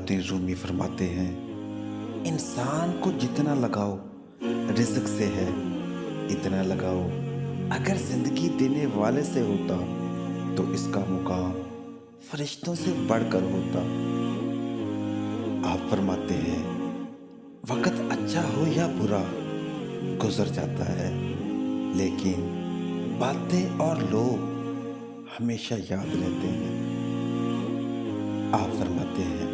الدین رومی فرماتے ہیں، انسان کو جتنا لگاؤ رزق سے ہے اتنا لگاؤ اگر زندگی دینے والے سے ہوتا تو اس کا مقام فرشتوں سے بڑھ کر ہوتا۔ آپ فرماتے ہیں، وقت اچھا ہو یا برا گزر جاتا ہے، لیکن باتیں اور لوگ ہمیشہ یاد رہتے ہیں۔ آپ فرماتے ہیں،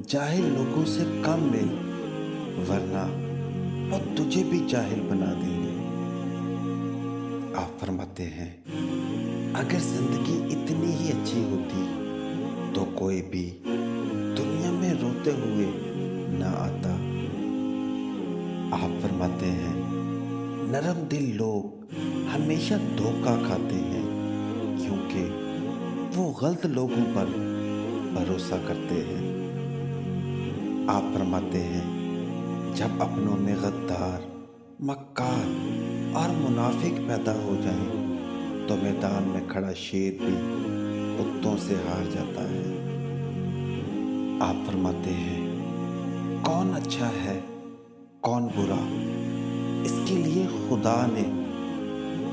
جاہل لوگوں سے کم مل ورنہ وہ تجھے بھی جاہل بنا دیں گے۔ آپ فرماتے ہیں، اگر زندگی اتنی ہی اچھی ہوتی تو کوئی بھی دنیا میں روتے ہوئے نہ آتا۔ آپ فرماتے ہیں، نرم دل لوگ ہمیشہ دھوکہ کھاتے ہیں کیونکہ وہ غلط لوگوں پر بھروسہ کرتے ہیں۔ آپ فرماتے ہیں، جب اپنوں میں غدار، مکار اور منافق پیدا ہو جائیں تو میدان میں کھڑا شیر بھی کتوں سے ہار جاتا ہے۔ آپ فرماتے ہیں، کون اچھا ہے کون برا اس کے لیے خدا نے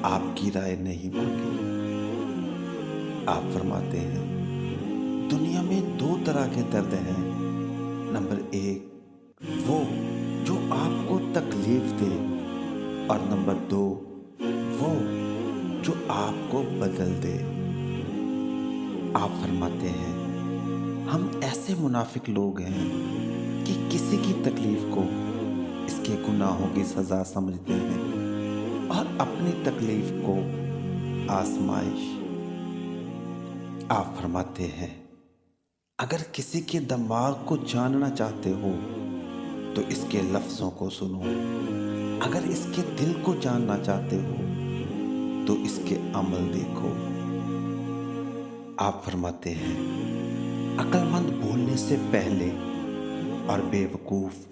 آپ کی رائے نہیں مانگی۔ آپ فرماتے ہیں، دنیا میں دو طرح کے درد ہیں، نمبر 1 وہ جو آپ کو تکلیف دے اور نمبر 2 وہ جو آپ کو بدل دے۔ آپ فرماتے ہیں، ہم ایسے منافق لوگ ہیں کہ کسی کی تکلیف کو اس کے گناہوں کی سزا سمجھتے ہیں اور اپنی تکلیف کو آزمائش۔ آپ فرماتے ہیں، اگر کسی کے دماغ کو جاننا چاہتے ہو تو اس کے لفظوں کو سنو، اگر اس کے دل کو جاننا چاہتے ہو تو اس کے عمل دیکھو۔ آپ فرماتے ہیں، عقل مند بولنے سے پہلے اور بے وقوف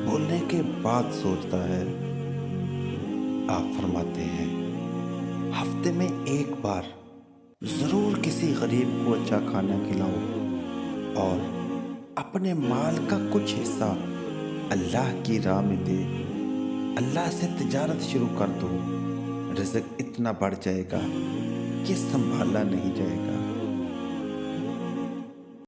بولنے کے بعد سوچتا ہے۔ آپ فرماتے ہیں، ہفتے میں ایک بار ضرور کسی غریب کو اچھا کھانا کھلاؤ اور اپنے مال کا کچھ حصہ اللہ کی راہ میں دے۔ اللہ سے تجارت شروع کر دو، رزق اتنا بڑھ جائے گا کہ سنبھالا نہیں جائے گا۔